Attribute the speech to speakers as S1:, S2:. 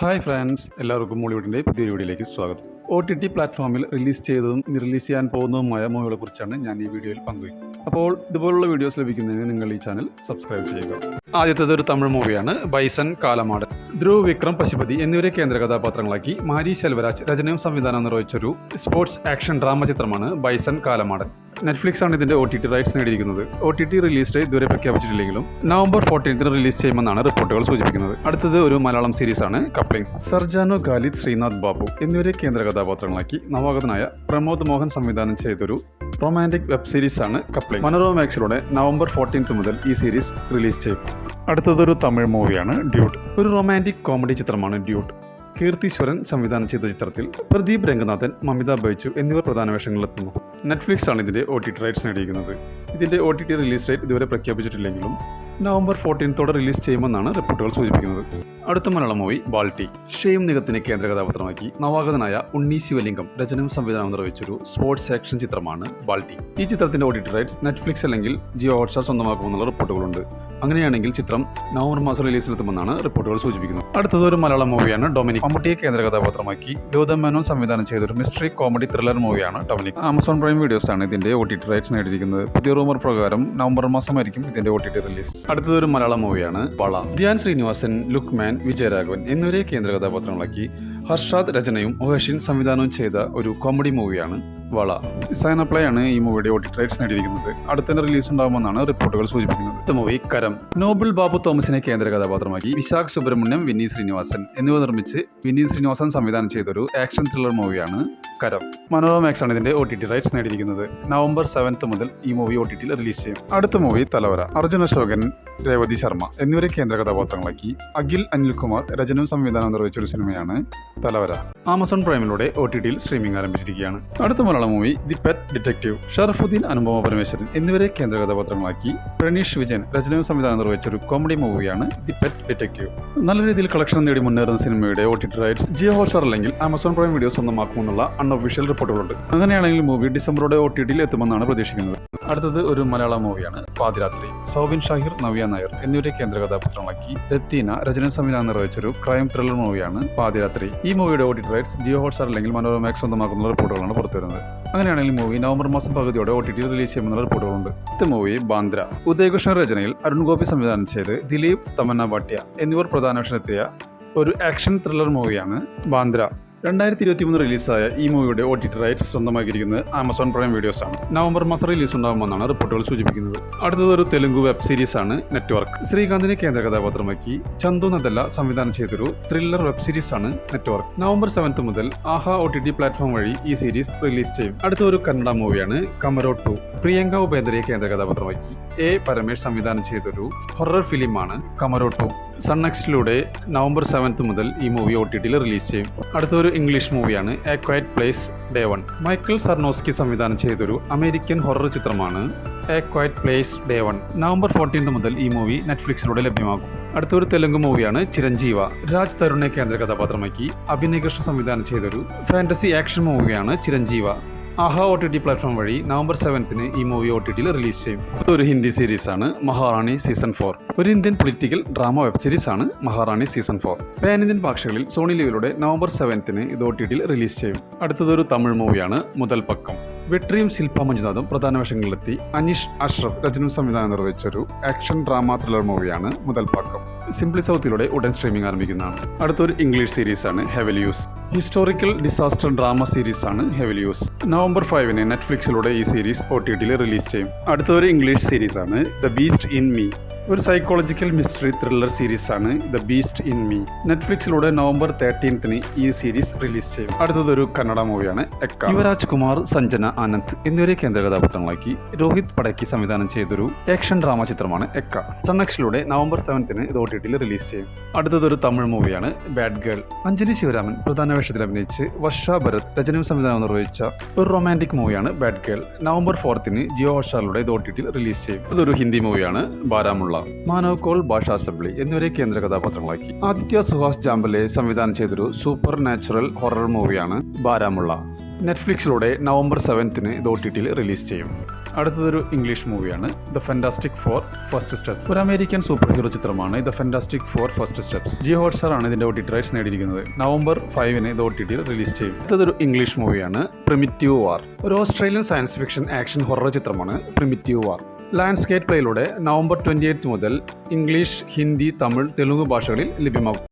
S1: Hi friends, എല്ലാവർക്കും മോളിവുഡിൻ്റെ പുതിയൊരു വീഡിയോയിലേക്ക് സ്വാഗതം. OTT പ്ലാറ്റ്ഫോമിൽ റിലീസ് ചെയ്തതും ഇനി റിലീസ് ചെയ്യാൻ പോകുന്നതുമായ മൂവികളെ കുറിച്ചാണ് ഞാൻ ഈ വീഡിയോയിൽ പങ്കുവയ്ക്കുന്നത്. അപ്പോൾ ഇതുപോലുള്ള വീഡിയോസ് ലഭിക്കുന്നതിന് നിങ്ങൾ ഈ ചാനൽ സബ്സ്ക്രൈബ് ചെയ്യുക. ആദ്യത്തേത് ഒരു തമിഴ് മൂവിയാണ് ബൈസൺ കാലമാടൻ. ധ്രുവ് വിക്രം പശുപതി എന്നിവരെ കേന്ദ്ര കഥാപാത്രങ്ങളാക്കി മാരി ശെൽവരാജ് രചനയും സംവിധാനം നിർവഹിച്ചൊരു സ്പോർട്സ് ആക്ഷൻ ഡ്രാമ ചിത്രമാണ് ബൈസൺ കാലമാടൻ. നെറ്റ്ഫ്ലിക്സ് ആണ് ഇതിന്റെ OTT റൈറ്റ്സ് നേടിയിരിക്കുന്നത്. OTT റിലീസ് ഡേറ്റ് ഇതുവരെ പ്രഖ്യാപിച്ചിട്ടില്ലെങ്കിലും നവംബർ 14 റിലീസ് ചെയ്യുമെന്നാണ് റിപ്പോർട്ടുകൾ സൂചിപ്പിക്കുന്നത്. അടുത്തത് ഒരു മലയാളം സീരീസാണ് കപ്ലിംഗ്. സർജാനോ ഖാലിദ്, ശ്രീനാഥ് ബാബു എന്നിവരെ കേന്ദ്ര കഥാപാത്രങ്ങളാക്കി നവാഗതനായ പ്രമോദ് മോഹൻ സംവിധാനം ചെയ്തൊരു റൊമാൻറ്റിക് വെബ് സീരീസാണ് കപ്ലിംഗ്. മനോരമ മാക്സിലൂടെ നവംബർ 14 മുതൽ ഈ സീരീസ് റിലീസ് ചെയ്യും. അടുത്തതൊരു തമിഴ് മൂവിയാണ് ഡ്യൂട്ട്. ഒരു റൊമാൻറ്റിക് കോമഡി ചിത്രമാണ് ഡ്യൂട്ട്. കീർത്തിശ്വരൻ സംവിധാനം ചെയ്ത ചിത്രത്തിൽ പ്രദീപ് രംഗനാഥൻ, മമിത ബൈജു എന്നിവർ പ്രധാന വേഷങ്ങളിലെത്തുന്നു. നെറ്റ്ഫ്ലിക്സ് ആണ് ഇതിന്റെ OTT റൈറ്റ്സ് നേടിയിരിക്കുന്നത്. ഇതിന്റെ OTT റിലീസ് ഡേറ്റ് ഇതുവരെ പ്രഖ്യാപിച്ചിട്ടില്ലെങ്കിലും നവംബർ 14 റിലീസ് ചെയ്യുമെന്നാണ് റിപ്പോർട്ടുകൾ സൂചിപ്പിക്കുന്നത്. അടുത്ത മലയാളം മൂവി ബാൾട്ടി. ഷെയ്ം നിഗത്തിനെ കേന്ദ്ര കഥാപാത്രമാക്കി നവാഗതനായ ഉണ്ണി ശിവലിംഗം രചനയും സംവിധാനം നിർവഹിച്ചൊരു സ്പോർട്സ് ആക്ഷൻ ചിത്രമാണ് ബാൾട്ടി. ഈ ചിത്രത്തിന്റെ OTT റൈറ്റ്സ് നെറ്റ്ഫ്ലിക്സ് അല്ലെങ്കിൽ ജിയോ ഹോട്ട്സ്റ്റാർ സ്വന്തമാക്കുമെന്നുള്ള റിപ്പോർട്ടുകളുണ്ട്. അങ്ങനെയാണെങ്കിൽ ചിത്രം നവംബർ മാസം റിലീസിലെത്തുമെന്നാണ് റിപ്പോർട്ടുകൾ സൂചിപ്പിക്കുന്നത്. അടുത്തത് ഒരു മലയാളം മൂവിയാണ് ഡൊമിനിക്. മമ്മൂട്ടിയെ കേന്ദ്ര കഥാപാത്രമാക്കി ഗൗതം മേനോൻ സംവിധാനം ചെയ്തൊരു മിസ്റ്ററി കോമഡി ത്രില്ലർ മൂവിയാണ് ഡൊമിനിക്. ആമസോൺ പ്രൈം വീഡിയോസ് ആണ് ഇതിന്റെ OTT റൈറ്റ്സ് നേടിയിരിക്കുന്നത്. പുതിയ റൂമർ പ്രകാരം നവംബർ മാസമായിരിക്കും ഇതിന്റെ OTT റിലീസ്. അടുത്തത് ഒരു മലയാളം മൂവിയാണ് വള. ധ്യാൻ ശ്രീനിവാസൻ, ലുക്മാൻ, വിജയരാഘവൻ എന്നിവരെ കേന്ദ്ര കഥാപാത്രങ്ങളാക്കി ഹർഷാദ് രചനയും ഒഹഷിൻ സംവിധാനവും ചെയ്ത ഒരു കോമഡി മൂവിയാണ് വള. സൈന പ്ലേ ആണ് ഈ മൂവിയുടെ OTT റൈറ്റ്സ് നേടിയിരിക്കുന്നത്. അടുത്ത റിലീസ് ഉണ്ടാകുമെന്നാണ് റിപ്പോർട്ടുകൾ സൂചിപ്പിക്കുന്നത്. അടുത്ത മൂവി കരം. നോബിൾ ബാബു തോമസിനെ കേന്ദ്ര കഥാപാത്രമാക്കി വിശാഖ് സുബ്രഹ്മണ്യം, വിനീത് ശ്രീനിവാസൻ എന്നിവ നിർമ്മിച്ച് വിനീത് ശ്രീനിവാസൻ സംവിധാനം ചെയ്തൊരു ആക്ഷൻ ത്രില്ലർ മൂവിയാണ് കരം. മനോരമ മാക്സ് ആണ് ഇതിന്റെ OTT റൈറ്റ്സ് നേടിയിരിക്കുന്നത്. നവംബർ 7 മുതൽ ഈ മൂവി OTT റിലീസ് ചെയ്യും. അടുത്ത മൂവി തലവര. അർജുൻ അശോകൻ, രേവതി ശർമ്മ എന്നിവരെ കേന്ദ്ര കഥാപാത്രങ്ങളാക്കി അഖിൽ അനിൽകുമാർ രചനയും സംവിധാനം നിർവഹിച്ചൊരു സിനിമയാണ് തലവര. ആമസോൺ പ്രൈമിലൂടെ OTT സ്ട്രീമിംഗ് ആരംഭിച്ചിരിക്കുകയാണ്. അടുത്ത Malayalam movie The Pet Detective. Sharafudheen, Anupama Parameswaran എന്നിവരെ കേന്ദ്ര കഥാപാത്രങ്ങളാക്കി പ്രണീഷ് വിജയൻ രചനയും സംവിധാനം നിർവഹിച്ചൊരു കോമഡി മൂവിയാണ് ദി പെറ്റ് ഡിറ്റക്റ്റീവ്. നല്ല രീതിയിൽ കളക്ഷൻ നേടി മുന്നേറുന്ന സിനിമയുടെ OTT റൈറ്റ്സ് ജിയോ ഹോട്ട്സ്റ്റാർ അല്ലെങ്കിൽ ആമസോൺ പ്രൈം വീഡിയോ സ്വന്തമാക്കുമെന്നുള്ള അൺഒഫീഷ്യൽ റിപ്പോർട്ടുകളുണ്ട്. അങ്ങനെയാണെങ്കിൽ മൂവി ഡിസംബറോടെ OTT എത്തുമെന്നാണ് പ്രതീക്ഷിക്കുന്നത്. അടുത്തത് ഒരു മലയാളം മൂവിയാണ് പാതിരാത്രി. സൗബിൻ ഷാഹിർ, നവ്യ നായർ എന്നിവരെ കേന്ദ്ര കഥാപാത്രമാക്കി രത്തീന രചന സംവിധാനം നിർവഹിച്ചൊരു ക്രൈം ത്രില്ലർ മൂവിയാണ് പാതിരാത്രി. ഈ മൂവിയുടെ OTT റൈറ്റ്സ് ജിയോ ഹോട്ട്സ്റ്റാർ അല്ലെങ്കിൽ മനോരമ മാക്സ് സ്വന്തമാക്കുന്ന റിപ്പോർട്ടുകളാണ് പുറത്തുവരുന്നത്. അങ്ങനെയാണെങ്കിൽ മൂവി നവംബർ മാസം പകുതിയോടെ OTT റിലീസ് ചെയ്യുമെന്നുള്ള റിപ്പോർട്ടുകളുണ്ട്. അടുത്ത മൂവി ബാന്ദ്ര. ഉദയകൃഷ്ണൻ രചനയിൽ അരുൺ ഗോപി സംവിധാനം ചെയ്ത് ദിലീപ്, തമന്ന ഭാട്ടിയ എന്നിവർ പ്രധാന വേഷത്തിലെത്തിയ ഒരു ആക്ഷൻ ത്രില്ലർ മൂവിയാണ് ബാന്ദ്ര. 2023 റിലീസായ ഈ മൂവിയുടെ OTT റൈറ്റ്സ് സ്വന്തമാക്കിയിരിക്കുന്നത് ആമസോൺ പ്രൈം വീഡിയോസ് ആണ്. നവംബർ മാസം റിലീസ് ഉണ്ടാകുമെന്നാണ് റിപ്പോർട്ടുകൾ സൂചിപ്പിക്കുന്നത്. അടുത്തത് ഒരു തെലുങ്ക് വെബ് സീരീസ് ആണ് നെറ്റ്വർക്ക്. ശ്രീകാന്തിനെ കേന്ദ്ര കഥാപാത്രമാക്കി ചന്തു നദല്ല സംവിധാനം ചെയ്തൊരു ത്രില്ലർ വെബ് സീരീസ് ആണ് നെറ്റ്വർക്ക്. നവംബർ 7 മുതൽ ആഹാ OTT പ്ലാറ്റ്ഫോം വഴി ഈ സീരീസ് റിലീസ് ചെയ്യും. അടുത്ത ഒരു കന്നഡ മൂവിയാണ് കമരോ 2. പ്രിയങ്ക ഉപേന്ദ്രയെ കേന്ദ്ര കഥാപാത്രമാക്കി പരമേഷ് സംവിധാനം ചെയ്തൊരു ഹൊറർ ഫിലിമാണ് കമരോ 2. സൺനെക്സ്റ്റിലൂടെ നവംബർ 7 മുതൽ ഈ മൂവി OTT റിലീസ് ചെയ്യും. അടുത്തൊരു ഇംഗ്ലീഷ് മൂവിയാണ് A Quiet Place Day 1. Michael Sarnoski സംവിധാനം ചെയ്തൊരു അമേരിക്കൻ ഹൊറർ ചിത്രമാണ് A Quiet Place Day 1. November 14 മുതൽ ഈ മൂവി നെറ്റ്ഫ്ലിക്സിലൂടെ ലഭ്യമാകും. അടുത്തൊരു തെലുങ്ക് മൂവിയാണ് ചിരഞ്ജീവ. രാജ് തരുണിനെ കേന്ദ്ര കഥാപാത്രമാക്കി അഭിനയ് കൃഷ്ണ സംവിധാനം ചെയ്തൊരു ഫാന്റസി ആക്ഷൻ മൂവിയാണ് ചിരഞ്ജീവ. ആഹാ OTT പ്ലാറ്റ്ഫോം വഴി നവംബർ 7 ഈ മൂവി OTT റിലീസ് ചെയ്യും. ഒരു ഹിന്ദി സീരീസ് ആണ് മഹാറാണി സീസൺ 4. ഒരു Indian political drama web series ആണ് മഹാറാണി സീസൺ 4. പാൻ ഇന്ത്യൻ ഭാഷകളിൽ സോണി ലിവിലൂടെ നവംബർ 7 ഇത് OTT റിലീസ് ചെയ്യും. അടുത്തതൊരു തമിഴ് മൂവിയാണ് മുതൽ പക്കം. വെട്രിയും ശില്പ മഞ്ജുനാഥും പ്രധാന വേഷങ്ങളിലെത്തി അനീഷ് അഷ്റഫ് രചനയും സംവിധാനം നിർവഹിച്ചൊരു ആക്ഷൻ ഡ്രാമ ത്രില്ലർ മൂവിയാണ് മുതൽ പക്കം. സിംപ്ലി സൗത്തിലൂടെ ഉടൻ സ്ട്രീമിംഗ് ആരംഭിക്കുന്നതാണ്. അടുത്തൊരു ഇംഗ്ലീഷ് സീരീസ് ആണ് ഹെവലിയൂസ്. ഹിസ്റ്റോറിക്കൽ ഡിസാസ്റ്റർ ഡ്രാമ സീരീസ് ആണ് ഹെവലിയൂസ്. നവംബർ 5 നെറ്റ്ഫ്ലിക്സിലൂടെ ഈ സീരീസ് OTT റിലീസ് ചെയ്യും. അടുത്തൊരു ഇംഗ്ലീഷ് സീരീസ് ആണ് ദ ബീസ്റ്റ് ഇൻ മീ. ഒരു സൈക്കോളജിക്കൽ മിസ്റ്ററി ത്രില്ലർ സീരീസ് ആണ് ദ ബീസ്റ്റ് ഇൻ മീ. നെറ്റ്ഫ്ലിക്സിലൂടെ നവംബർ 13 ഈ സീരീസ് റിലീസ് ചെയ്യും. അടുത്തതൊരു കന്നഡ മൂവിയാണ് എക്ക. യുവരാജ് കുമാർ, സഞ്ജന ആനന്ദ് എന്നിവരെ കേന്ദ്ര കഥാപാത്രങ്ങളാക്കി രോഹിത് പടക്കി സംവിധാനം ചെയ്തൊരു ആക്ഷൻ ഡ്രാമ ചിത്രമാണ് എക്ക. സൺനെക്സ്റ്റിലൂടെ നവംബർ 7 ഇത് OTT റിലീസ് ചെയ്യും. അടുത്തതൊരു തമിഴ് മൂവിയാണ് ബാഡ് ഗേൾ. അഞ്ജലി ശിവരാമൻ പ്രധാന വേഷത്തിൽ അഭിനയിച്ച് വർഷ ഭരത് രചനയും സംവിധാനം നിർവഹിച്ച ഒരു റൊമാൻറ്റിക് മൂവിയാണ് ബാഡ് ഗേൾ. നവംബർ 4 ജിയോ ഹോട്ട്സ്റ്റാറിലൂടെ ഇത് OTT റിലീസ് ചെയ്യും. ഇതൊരു ഹിന്ദി മൂവിയാണ് ബാരാമുള്ള. മാനവ് കോൾ, ഭാഷ അസംബ്ലി എന്നിവരെ കേന്ദ്ര കഥാപാത്രങ്ങളാക്കി ആദിത്യ സുഹാസ് ജാംബലെ സംവിധാനം ചെയ്തൊരു സൂപ്പർ നാച്ചുറൽ ഹൊറർ മൂവിയാണ് ബാരാമുള്ള. നെറ്റ്ഫ്ലിക്സിലൂടെ നവംബർ 7 ഇത് OTT റിലീസ് ചെയ്യും. അടുത്തതൊരു ഇംഗ്ലീഷ് മൂവിയാണ് the fantastic four first steps. ഒരു അമേരിക്കൻ സൂപ്പർ ഹീറോ ചിത്രമാണ് the fantastic four first steps. Jio Hotstar ആണ് ഇതിന്റെ OTT റൈറ്റ്സ് നേടിയിരിക്കുന്നത്. നവംബർ 5 ഇത് OTT റിലീസ് ചെയ്യും. അടുത്തതൊരു ഇംഗ്ലീഷ് മൂവിയാണ് പ്രിമിറ്റീവ് വാർ. ഒരു Australian science fiction action horror ചിത്രമാണ് പ്രിമിറ്റീവ് വാർ. ലയൺസ്ഗേറ്റ് പ്ലേയിലൂടെ നവംബർ 28 മുതൽ ഇംഗ്ലീഷ്, ഹിന്ദി, തമിഴ്, തെലുങ്ക് ഭാഷകളിൽ ലഭ്യമാകും.